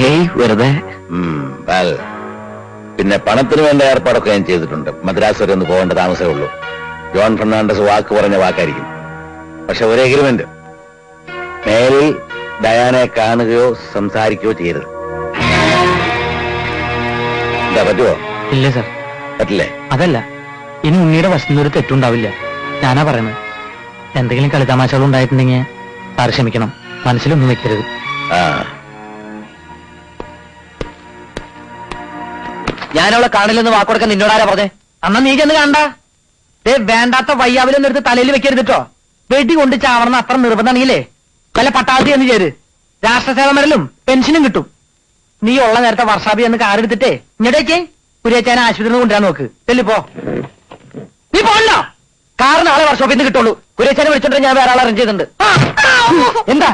ഏയ് വെറുതെ. പിന്നെ പണത്തിന് വേണ്ട ഏർപ്പാടൊക്കെ ഞാൻ ചെയ്തിട്ടുണ്ട്. മദ്രാസ് വരെ ഒന്ന് പോകേണ്ട താമസമേ ഉള്ളൂ. ജോൺ ഫെർണാണ്ടസ് വാക്ക് പറഞ്ഞ വാക്കായിരിക്കും. പക്ഷെ ഒരു എഗ്രിമെന്റ്, മേലിൽ ഡയാനെ കാണുകയോ സംസാരിക്കുകയോ ചെയ്യരുത്. എന്താ പറ്റുമോ? ഇല്ല സാർ, പറ്റില്ലേ? അതല്ല, ഇനി ഉണ്ണിയുടെ വശത്തുനിന്ന് ഒരു തെറ്റുണ്ടാവില്ല. ഞാനാ പറയണത്. എന്തെങ്കിലും കളിതമാശകൾ ഉണ്ടായിട്ടുണ്ടെങ്കിൽ സാർ ക്ഷമിക്കണം, മനസ്സിലൊന്നും വെക്കരുത്. ഞാനവളെ കാണില്ലെന്ന് വാക്കുകൊടുക്കാൻ നിന്നോടാരാ പറഞ്ഞേ? അന്നാ നീ ചെന്ന് കണ്ട. വേണ്ടാത്ത വയ്യാവിലൊന്നും എടുത്ത് തലയിൽ വെക്കരുതിട്ടോ. വെടി കൊണ്ട് ചാവണം അത്ര നിർബന്ധമാണെങ്കിലേ വല്ല പട്ടാളത്തി എന്ന് ചേര്. രാഷ്ട്രസേവ മെഡലും പെൻഷനും കിട്ടും. നീ ഉള്ള നേരത്തെ വർഷാപി എന്ന് കാറെടുത്തിട്ടേ ഇങ്ങടേക്ക് കുരിയച്ചാനെ ആശുപത്രിയിൽ കൊണ്ടുവരാൻ നോക്ക്. ചെല്ലിപ്പോ. നീ പോണല്ലോ. കാറ് നാളെ വർഷോപ്പിൽ നിന്ന് കിട്ടുള്ളൂ. കുരിയച്ചാനെ വിളിച്ചോണ്ട് ഞാൻ വേറെ ആളെ അറേഞ്ച് ചെയ്തിട്ടുണ്ട്. എന്താ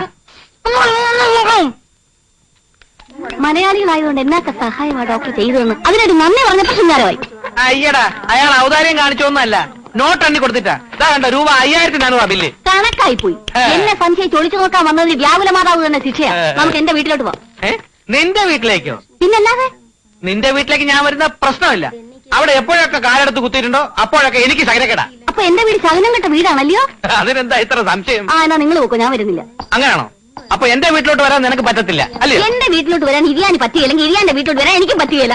മലയാളികളായതുകൊണ്ട് എന്നൊക്കെ സഹായമാണ് ഡോക്ടർ ചെയ്തതെന്ന് അതിനൊരു നന്ദി പറഞ്ഞപ്പോ ശൃംഗാരമായി. അയ്യടാ, അയാൾ ഔദാര്യം കാണിച്ചോന്നല്ല, നോട്ട് എണ്ണി കൊടുത്തിട്ടാ. ഇതാ കണ്ട, രൂപ 5000 ബില്ല്. കണക്കായി പോയി. എന്നെ സംശയം ചൊളിച്ചു നോക്കാൻ വന്നതിന് വ്യാകുല മാതാവ് തന്നെ ശിക്ഷയാ. നമുക്ക് എന്റെ വീട്ടിലോട്ട് പോവാം. നിന്റെ വീട്ടിലേക്കോ? പിന്നല്ലാതെ. നിന്റെ വീട്ടിലേക്ക് ഞാൻ വരുന്ന പ്രശ്നമില്ല. അവിടെ എപ്പോഴൊക്കെ കാലെടുത്ത് കുത്തിയിട്ടുണ്ടോ അപ്പോഴൊക്കെ എനിക്ക് സകലക്കെടാ. അപ്പൊ എന്റെ വീട് ശകനം കെട്ട വീടാണല്ലോ. അതിനെന്താ ഇത്ര സംശയം? എന്നാ നിങ്ങൾ നോക്കൂ, ഞാൻ വരുന്നില്ല. അങ്ങനെയാണോ? അപ്പൊ എന്റെ വീട്ടിലോട്ട് വരാൻ നിനക്ക് പറ്റത്തില്ല അല്ലേ? എന്റെ വീട്ടിലോട്ട് വരാൻ ഇരിയാന് പറ്റിയില്ലെങ്കിൽ ഇരിയാന്റെ വീട്ടിലോട്ട് വരാൻ എനിക്കും പറ്റിയില്ല.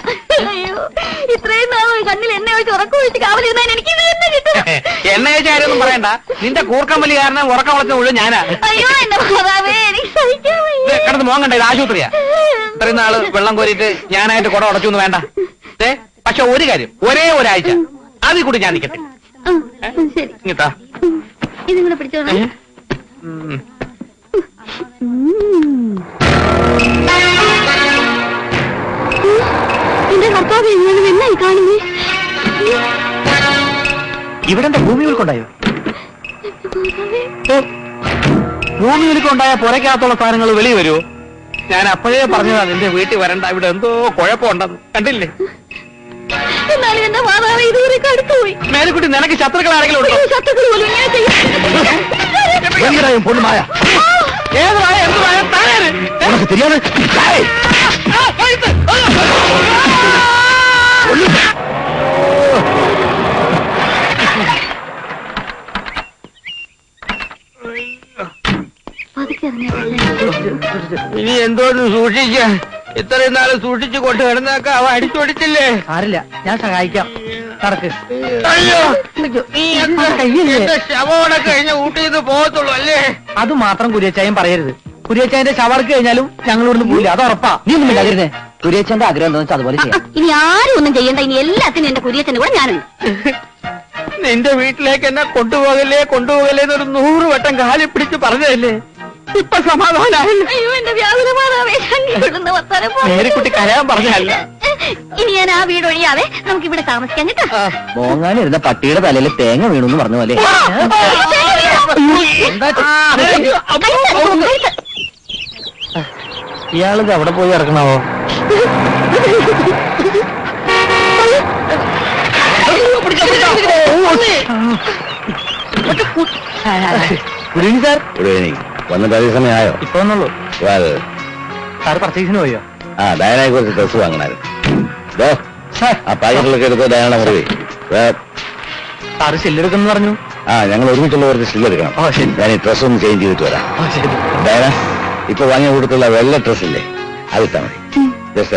ഇത്രയും നാൾ കണ്ണിൽ എണ്ണ ഒഴിച്ച് ഉറക്കം ഒഴിച്ച് കാവലിരുന്നതിന് എനിക്ക് എണ്ണ കഴിച്ച കാര്യമൊന്നും പറയണ്ട. നിന്റെ കൂർക്കമ്പലി കാരണം ഉറക്കം വളർത്തുന്ന മുഴുവൻ ഞാനാ. അയ്യോ എന്റെ മാതാവേ, എനിക്ക് സഹിക്കാൻ വയ്യ. കിടന്ന് മോൻ കണ്ട, ഇത് ആശുപത്രിയാ. ഇത്രയും നാള് വെള്ളം കോരിയിട്ട് ഞാനായിട്ട് കുട ഉടച്ചു വേണ്ട. പക്ഷെ ഒരു കാര്യം, ഒരേ ഒരാഴ്ച അതിൽ കൂടി ഞാൻ നിൽക്കട്ടെ. ശരി, ഇങ്ങട്ടാ ഇതും കൂടെ പിടിച്ചോളാം. എന്റെ കർത്താവ് എന്നായി കാണുന്നേ? ഇവിടെ എന്താ ഭൂമി ഉൾക്കൊണ്ടായോ? ഭൂമി ഉൾക്കൊണ്ടായ പുറയ്ക്കകത്തുള്ള സാധനങ്ങൾ വെളി വരുമോ? ഞാൻ അപ്പോഴേ പറഞ്ഞതാ നിന്റെ വീട്ടിൽ വരണ്ട, ഇവിടെ എന്തോ കുഴപ്പമുണ്ടെന്ന്. കണ്ടില്ലേ? എന്നാലും എന്റെ മാതാവ് ഇതുവരെ കടുത്തുപോയി. മേലെക്കുട്ടി, നിനക്ക് ശത്രുക്കൾ ആരെങ്കിലും ഉണ്ടോ? ശത്രുക്കൾ പോലും ഇങ്ങനെ ചെയ്യും. പൊണ്ണുമായ ഏതുമായ എന്തുമായ தெரியாது. ഇനി എന്തോന്ന് സൂക്ഷിക്ക. ഇത്രയും നാള് സൂക്ഷിച്ചു കൊണ്ട് കിടന്നൊക്കെ അവ അടിച്ചോടിച്ചില്ലേ? ആരില്ല, ഞാൻ സഹായിക്കാം. നടക്ക്. അയ്യോ, ശവോടെ കഴിഞ്ഞ ഊട്ടിൽ നിന്ന് പോകത്തുള്ളൂ അല്ലേ? അത് മാത്രം കുര്യച്ചായം പറയരുത്. കുര്യച്ചായന്റെ ശവർക്ക് കഴിഞ്ഞാലും ഞങ്ങൾ ഇവിടുന്ന് പോയില്ല, അത് ഉറപ്പാ. നീ ഒന്നും ഇല്ലാതിരുന്നേ. കുര്യച്ചന്റെ ആഗ്രഹം എന്താണെന്ന് വെച്ചാൽ അതുപോലെ ചെയ്യാം. ഇനി ആരും ഒന്നും ചെയ്യണ്ട. ഇനി എല്ലാത്തിനും എന്റെ കുര്യച്ചന്റെ കൂടെ ഞാനുണ്ട്. നിന്റെ വീട്ടിലേക്ക് എന്നെ കൊണ്ടുപോകല്ലേ കൊണ്ടുപോകല്ലേ എന്നൊരു 100 വട്ടം കാലി പിടിച്ച് പറഞ്ഞതല്ലേ? ഇപ്പൊ സമാധാനമായില്ല. അയ്യോ എന്റെ വ്യാകുലമാതാവേ, മേരിക്കുട്ടി കരയാൻ പറഞ്ഞല്ല. ഇനി ഞാൻ ആ വീട് ഒഴിയാതെ നമുക്ക് ഇവിടെ താമസിക്കാൻ കേട്ടോ. മോങ്ങാനിരുന്ന പട്ടിയുടെ തലയിൽ തേങ്ങ വീണു പറഞ്ഞു പോലെ. ഇയാളിത് അവിടെ പോയി ഇറക്കണാവോ? സാർ വന്നിട്ട് അതേ സമയമായോ? ഇപ്പൊ വന്നുള്ളൂ. സാർ പർച്ചേസിന് പോയോ? ഡയനെ കുറിച്ച് ഡ്രസ് വാങ്ങണായിരുന്നു. ആ പാക്കറ്റിലൊക്കെ എടുത്തോ ഡയന മുറിവേ. സാറ് ഷെല്ലെടുക്കുന്നു പറഞ്ഞു. ഞങ്ങൾ ഒരുമിച്ചുള്ള കുറച്ച് സ്റ്റില്ലെടുക്കണം. ഞാൻ ഈ ഡ്രസ് ഒന്ന് ചേഞ്ച് ചെയ്തിട്ട് വരാം. ഡയന, ഇപ്പൊ വാങ്ങിയ കൂട്ടത്തുള്ള വെള്ള ഡ്രസ്സില്ലേ, അതിട്ടാ മതി. ജസ്റ്റ്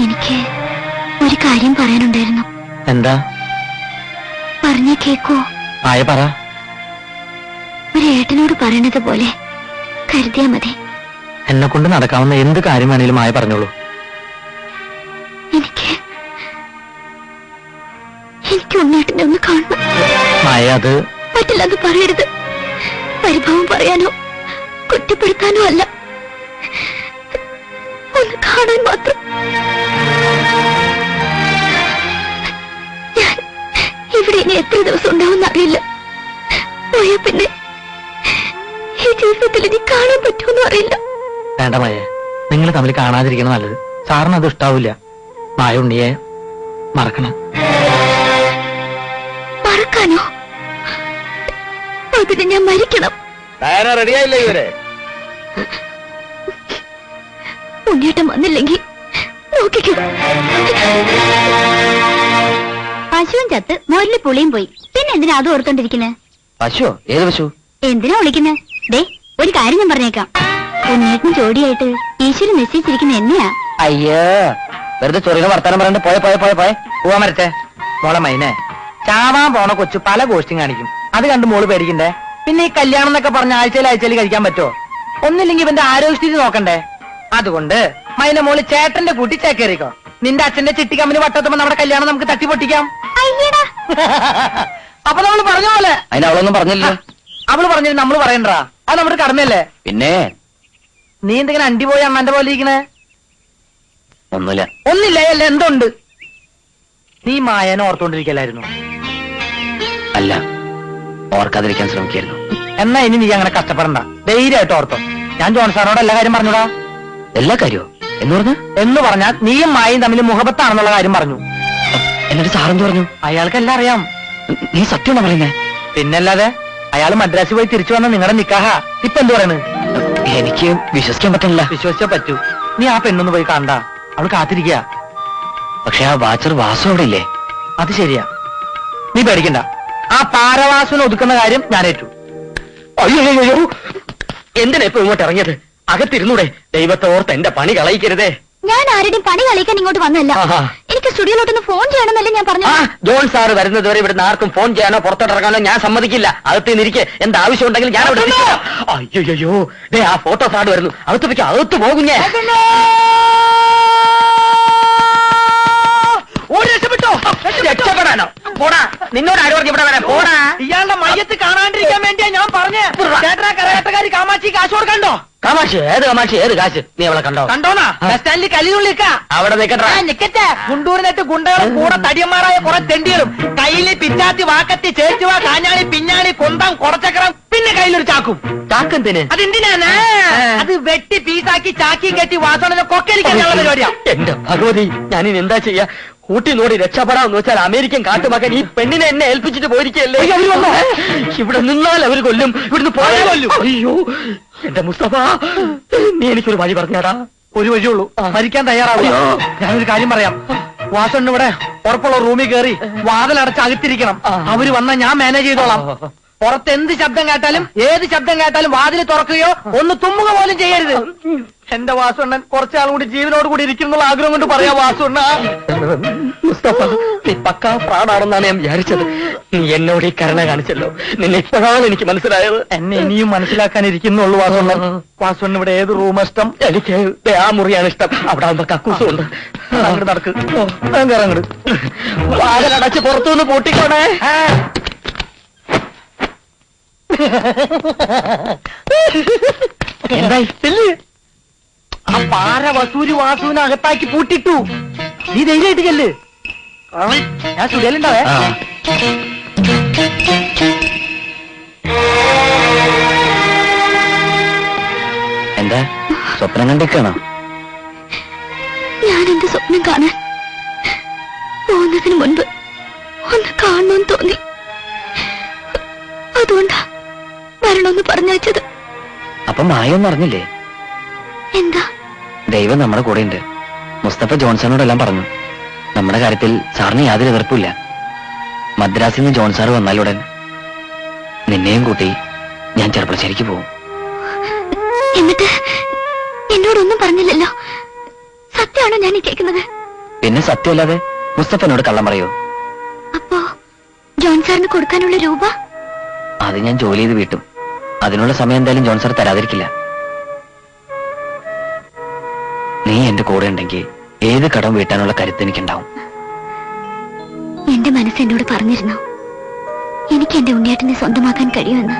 എനിക്ക് ഒരു കാര്യം പറയാനുണ്ടായിരുന്നു. എന്താ? പറഞ്ഞ കേക്കോ? ആയ പറ. ഒരു ഏട്ടനോട് പറയണത് പോലെ കരുതിയാ മതി. എന്നെ കൊണ്ട് നടക്കാവുന്ന എന്ത് കാര്യം വേണേലും ആയ പറഞ്ഞോളൂ. എനിക്ക് ഉണ്ണേട്ടനെ ഒന്ന് കാണണം. മായ, അത് പറ്റില്ല. അത് പറയരുത്. പരിഭവം പറയാനോ കുറ്റപ്പെടുത്താനോ അല്ല, ഒന്ന് കാണാൻ മാത്രം. ഞാൻ ഇവിടെ ഇനി എത്ര ദിവസം ഉണ്ടാവുമെന്ന് അറിയില്ല. പോയാ പിന്നെ ഈ ജീവിതത്തിൽ ഇനി കാണാൻ പറ്റുമെന്നും അറിയില്ല. വേണ്ട മായ, നിങ്ങൾ തമ്മിൽ കാണാതിരിക്കണം നല്ലത്. സാറിന് അത് ഇഷ്ടാവില്ല. മായ ഉണ്ണിയെ മറക്കണം. മറക്കാനോ? അതിന് ഞാൻ മരിക്കണം. ഡയാന റെഡിയായില്ലേ ഇവരെ? ഉണ്ണിയേട്ടൻ വന്നില്ലെങ്കിൽ നോക്കിക്കോ. പശുവും ചത്ത് മോരില് പുളിയും പോയി. പിന്നെ എന്തിനാ അത് ഓർത്തോണ്ടിരിക്കുന്നത്? പശുവോ? ഏത് പശു? എന്തിനാ വിളിക്കുന്നത്? ദേ ഒരു കാര്യം ഞാൻ പറഞ്ഞേക്കാം. ഉണ്ണിയേട്ടന് ജോഡിയായിട്ട് ഈശ്വരൻ നിശ്ചയിച്ചിരിക്കുന്ന എന്നെയാ. അയ്യോ, വെറുതെ ചൊറിയുടെ വർത്താനം പറയണ്ട. പോയെ പോവാൻ വരട്ടെ. മോളെ മൈനെ, ചാവാൻ പോണ കൊച്ചു പല ഗോഷ്ടിയും കാണിക്കും. അത് കണ്ട് മോള് പേടിക്കണ്ടേ? പിന്നെ ഈ കല്യാണം എന്നൊക്കെ പറഞ്ഞ ആഴ്ചയിൽ കഴിക്കാൻ പറ്റുമോ? ഒന്നില്ലെങ്കിൽ ഇവന്റെ ആരോഗ്യസ്ഥിതി നോക്കണ്ടേ? അതുകൊണ്ട് മൈന മോള് ചേട്ടന്റെ കൂട്ടി ചേക്കേറിക്കോ. നിന്റെ അച്ഛന്റെ ചിട്ടി കമ്പനി വട്ടത്തുമ്പോ നമ്മുടെ കല്യാണം നമുക്ക് തട്ടിപ്പൊട്ടിക്കാം. അപ്പൊ നമ്മള് പറഞ്ഞ പോലെ. അതിന് അവളൊന്നും പറഞ്ഞില്ല. അവള് പറഞ്ഞില്ല, നമ്മള് പറയണ്ടാ. അത് നമ്മുടെ കടമയല്ലേ? പിന്നെ നീ എന്തെങ്കിലും അണ്ടി പോയി അണ്ണന്റെ പോലെ ഇരിക്കണേ? ഒന്നില്ല അല്ല, എന്തുണ്ട്? നീ മായനെ ഓർത്തോണ്ടിരിക്കലായിരുന്നു? അല്ല, ഓർക്കാതിരിക്കാൻ ശ്രമിക്കായിരുന്നു. എന്നാ ഇനി നീ അങ്ങനെ കഷ്ടപ്പെടണ്ട, ധൈര്യമായിട്ട് ഓർത്തോ. ഞാൻ ജോൺസാറിനോട് എല്ലാ കാര്യം പറഞ്ഞൂടാ. എല്ലാ കാര്യോ? എന്ന് പറഞ്ഞാൽ നീയും മായയും തമ്മിൽ മുഹബത്താണെന്നുള്ള കാര്യം പറഞ്ഞു. എന്നിട്ട് സാറെന്ത് പറഞ്ഞു? അയാൾക്കെല്ലാം അറിയാം. നീ സത്യമാണോ പറയുന്നേ? പിന്നല്ലാതെ. അയാൾ മദ്രാസിൽ പോയി തിരിച്ചു വന്ന നിങ്ങളുടെ നിക്കാഹ. ഇപ്പൊ എന്ത് പറയണ്? എനിക്ക് വിശ്വസിക്കാൻ പറ്റുന്നില്ല. വിശ്വസിച്ചേ പറ്റൂ. നീ ആ പെണ്ണൊന്ന് പോയി കണ്ട. അവൾ കാത്തിരിക്കുക. പക്ഷെ ആ വാച്ചർ വാസു അവിടെ ഇല്ലേ? അത് ശരിയാ, നീ പേടിക്കണ്ട. ആ പാരവാസുവിനെ ഒതുക്കുന്ന കാര്യം ഞാൻ ഏറ്റു. അയ്യോ, എന്തിനാ ഇപ്പൊ ഇങ്ങോട്ട് ഇറങ്ങിയത്? അകത്തിരുന്നൂടെ? ദൈവത്തെ ഓർത്ത് എന്റെ പണി കളയിക്കരുതേ. ഞാൻ ആരുടെയും പണി കളിക്കാൻ ഇങ്ങോട്ട് വന്നല്ല. എനിക്ക് സ്റ്റുഡിയോയിലോട്ടൊന്ന് ഫോൺ ചെയ്യണമെന്നല്ലേ ഞാൻ പറഞ്ഞു. ജോൺ സാറ് വരുന്നത് വരെ ഇവിടുന്ന് ആർക്കും ഫോൺ ചെയ്യാനോ പുറത്തോട്ടിറങ്ങാനോ ഞാൻ സമ്മതിക്കില്ല. അകത്തിരിക്കെ എന്താവശ്യം ഉണ്ടെങ്കിൽ ഞാൻ അവിടെ. അയ്യോ, ആ ഫോട്ടോ സാറ് വരുന്നു. അകത്ത് പോകും ഞാൻ. രക്ഷപ്പെടാനോ? പോടാ, നിന്നോട് ആര് പറഞ്ഞു ഇവിടെ വരാൻ? പോടാ. ഇയാളുടെ മയ്യത്ത് കാണാണ്ടിരിക്കാൻ വേണ്ടിയാ ഞാൻ പറഞ്ഞേ. ചേട്ടനാ കരകട്ടക്കാരി കാമാക്ഷി കാശ് കൊടുക്കണ്ടോ? കാമാക്ഷി? ഏത് കാശ്? നീ അവളെ കണ്ടോന്നാ? ബസ് സ്റ്റാൻഡിൽ കലിതുള്ളിക്ക. അവിടെ നിക്കട്ടെ. ഗുണ്ടൂരിനെട്ട് ഗുണ്ടകളും കൂടെ തടിയന്മാരായ കുറെ തെണ്ടികളും. കയ്യില് പിച്ചാത്തി, വാക്കത്തി, ചേച്ചുവ, കാഞ്ഞാളി, പിഞ്ഞാളി, കൊന്തം, കൊടച്ചക്രം, പിന്നെ കയ്യിലൊരു ചാക്കും. ചാക്കെന്തിന്? അതെന്തിനാണ്? അത് വെട്ടി പീസാക്കി ചാക്കിയും കെട്ടി വാസോണിനെ കൊക്കരിക്കാനുള്ള പരിപാടിയാ. എന്റെ ഭഗവതി, ഞാനിനി എന്താ ചെയ്യാ? കൂട്ടി നോടി രക്ഷപ്പെടാമെന്ന് വെച്ചാൽ അമേരിക്കൻ കാട്ടുമകൻ ഈ പെണ്ണിനെ എന്നെ ഏൽപ്പിച്ചിട്ട് പോയിരിക്കല്ലേ? ഇവിടെ നിന്നാൽ അവര് കൊല്ലും, ഇവിടുന്ന് പോയാൽ കൊല്ലും. അയ്യോ എന്റെ മുസ്തഫ, നീ എനിക്കൊരു വഴി പറഞ്ഞാടാ. ഒരു വഴിയുള്ളൂ, മരിക്കാൻ തയ്യാറാവില്ല. ഞാനൊരു കാര്യം പറയാം. വാസോണ്ട് ഇവിടെ ഉറപ്പുള്ള റൂമിൽ കയറി വാതിലടച്ച് അകത്തിരിക്കണം. അവര് വന്നാൽ ഞാൻ മാനേജ് ചെയ്തോളാം. പുറത്ത് എന്ത് ശബ്ദം കേട്ടാലും ഏത് ശബ്ദം കേട്ടാലും വാതിൽ തുറക്കുകയോ ഒന്ന് തുമ്മുക പോലും ചെയ്യരുത്. എന്റെ വാസുണ്ണൻ കുറച്ചാൾ കൂടി ജീവനോട് കൂടി ഇരിക്കുന്നുള്ള ആഗ്രഹം കൊണ്ട് പറയാ. വാസുണ്ണ, മുസ്തഫ, നീ പക്കാ പ്രാണാണെന്നാണ് ഞാൻ വിചാരിച്ചത്. നീ എന്നോട് ഈ കരുണ കാണിച്ചല്ലോ. നിന്നെ ഇപ്പോഴാണ് എനിക്ക് മനസ്സിലായത്. എന്നെ ഇനിയും മനസ്സിലാക്കാനിരിക്കുന്നുള്ളൂ വാസുണ്ണൻ. വാസുണ്ണൻ ഇവിടെ ഏത് റൂം ഇഷ്ടം? എനിക്ക് ആ മുറിയാണ് ഇഷ്ടം. അവിടെ ആകുമ്പോ കക്കൂസും ഉണ്ട്. അങ്ങോട്ട് നടക്ക്, അങ്ങോട്ട്. വാതിലടച്ച് പുറത്തുനിന്ന് പൂട്ടിക്കോണേ. എന്തായി? ആ പാര വസൂരി വാസുവിനെ അകത്താക്കി പൂട്ടിട്ടു. നീ ധൈര്യമായിട്ട് ചെല്ല്. ഞാൻ സ്റ്റുഡിയോയിലുണ്ടാവേ. എന്താ സ്വപ്നം കണ്ടേക്കാണോ? ഞാനെന്ത് സ്വപ്നം കാണാൻ? പോകുന്നതിന് മുൻപ് ഒന്ന് കാണണമെന്ന് തോന്നി. അതുകൊണ്ടാ വരണമെന്ന് പറഞ്ഞയച്ചത്. അപ്പൊ മായൊന്നും അറിഞ്ഞില്ലേ? എന്താ? ദൈവം നമ്മുടെ കൂടെ ഉണ്ട്. മുസ്തഫ ജോൺസണോടെല്ലാം പറഞ്ഞു. നമ്മുടെ കാര്യത്തിൽ സാറിന് യാതൊരു എതിർപ്പില്ല. മദ്രാസിൽ നിന്ന് ജോൺ സാർ വന്നാലുടൻ നിന്നെയും കൂട്ടി ഞാൻ ചെറുപ്പശ്ശേരിക്ക് പോകും. എന്നിട്ട് എന്നോടൊന്നും പറഞ്ഞില്ലല്ലോ. സത്യമാണോ ഞാൻ കേൾക്കുന്നത്? പിന്നെ സത്യമല്ലാതെ മുസ്തഫനോട് കള്ളം പറയോ? അപ്പോ ജോൺ സാറിന് കൊടുക്കാനുള്ള രൂപ? അത് ഞാൻ ജോലി ചെയ്ത് വീട്ടും. അതിനുള്ള സമയം എന്തായാലും ജോൺ സാർ തരാതിരിക്കില്ല. നീ എന്റെ കൂടെ ഉണ്ടെങ്കിൽ ഏത് കടം വീട്ടാനുള്ള കരുത്ത് എനിക്കുണ്ടാവും. എന്റെ മനസ്സ് എന്നോട് പറഞ്ഞിരുന്നു എനിക്ക് എന്റെ ഉണ്ണിയേട്ടനെ സ്വന്തമാക്കാൻ കഴിയുമെന്ന്.